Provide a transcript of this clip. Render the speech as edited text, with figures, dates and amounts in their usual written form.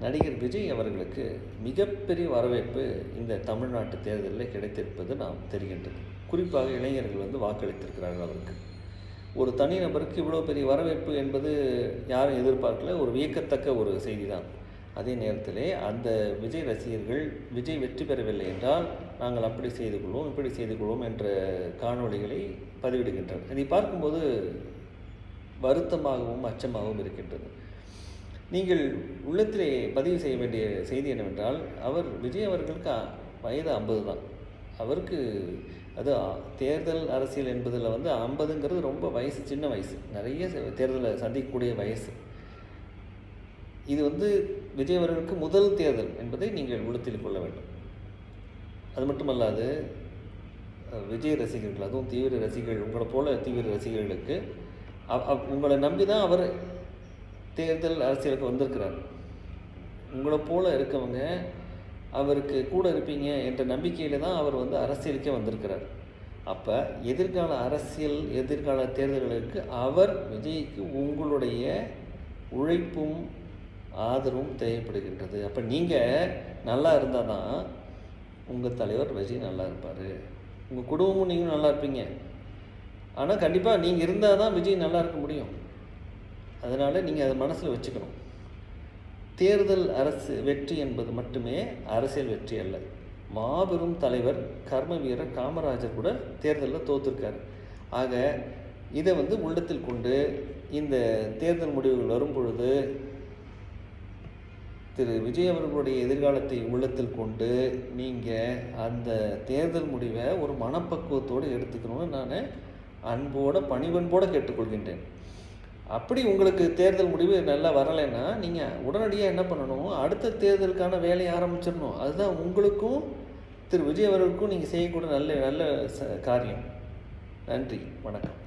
நடிகர் விஜய் அவர்களுக்கு மிகப்பெரிய வரவேற்பு இந்த தமிழ்நாட்டு தேர்தலில் கிடைத்திருப்பது நாம் தெரிகின்றது. குறிப்பாக இளைஞர்கள் வாக்களித்திருக்கிறார்கள் அவருக்கு. ஒரு தனிநபருக்கு இவ்வளோ பெரிய வரவேற்பு என்பது யாரும் எதிர்பார்க்கல. ஒரு வியக்கத்தக்க ஒரு செய்தி தான். அதே நேரத்திலே அந்த விஜய் ரசிகர்கள் விஜய் வெற்றி பெறவில்லை என்றால் நாங்கள் அப்படி செய்து கொள்வோம், இப்படி செய்து கொள்வோம் என்ற காணொளிகளை பதிவிடுகின்றனர். இதை பார்க்கும்போது வருத்தமாகவும் அச்சமாகவும் இருக்கின்றது. நீங்கள் உள்ளத்திலே பதிவு செய்ய வேண்டிய செய்தி என்னவென்றால், விஜய் அவர்களுக்கு வயது 50 தான். அவருக்கு அது தேர்தல் அரசியல் என்பதில் 50ங்கிறது ரொம்ப வயசு, சின்ன வயசு. நிறைய தேர்தலை சந்திக்கக்கூடிய வயசு. இது விஜய் அவர்களுக்கு முதல் தேர்தல் என்பதை நீங்கள் உள்ளத்தில் கொள்ள வேண்டும். அது மட்டுமல்லாது விஜய் ரசிகர்கள், அதுவும் தீவிர ரசிகர்கள், உங்களை போல தீவிர ரசிகர்களுக்கு உங்களை நம்பி தான் அவர் தேர்தல் அரசியலுக்கு வந்திருக்கிறார். உங்களை போல் இருக்கவங்க அவருக்கு கூட இருப்பீங்க என்ற நம்பிக்கையில் தான் அவர் அரசியலுக்கே வந்திருக்கிறார். அப்போ எதிர்கால அரசியல், எதிர்கால தேர்தல்களுக்கு விஜய்க்கு உங்களுடைய உழைப்பும் ஆதரவும் தேவைப்படுகின்றது. அப்போ நீங்கள் நல்லா இருந்தால் தான் உங்கள் தலைவர் விஜய் நல்லா இருப்பார். உங்கள் குடும்பமும் நீங்களும் நல்லா இருப்பீங்க. ஆனால் கண்டிப்பாக நீங்கள் இருந்தால் தான் விஜய் நல்லா இருக்க முடியும். அதனால் நீங்கள் அதை மனசில் வச்சுக்கணும். தேர்தல் அரசு வெற்றி என்பது மட்டுமே அரசியல் வெற்றி அல்ல. மாபெரும் தலைவர், கர்ம வீரர் காமராஜர் கூட தேர்தலில் தோற்றுருக்கார். ஆக இதை உள்ளத்தில் கொண்டு இந்த தேர்தல் முடிவுகள் வரும் பொழுது திரு விஜய் அவர்களுடைய எதிர்காலத்தை உள்ளத்தில் கொண்டு நீங்கள் அந்த தேர்தல் முடிவை ஒரு மனப்பக்குவத்தோடு எடுத்துக்கணும்னு நான் அன்போடு பணிவன்போடு கேட்டுக்கொள்கின்றேன். அப்படி உங்களுக்கு தேர்தல் முடிவு நல்லா வரலைன்னா நீங்கள் உடனடியாக என்ன பண்ணணும், அடுத்த தேர்தலுக்கான வேலையை ஆரம்பிச்சிடணும். அதுதான் உங்களுக்கும் திரு விஜய் அவர்களுக்கும் நீங்கள் செய்யக்கூடிய நல்ல காரியம். நன்றி, வணக்கம்.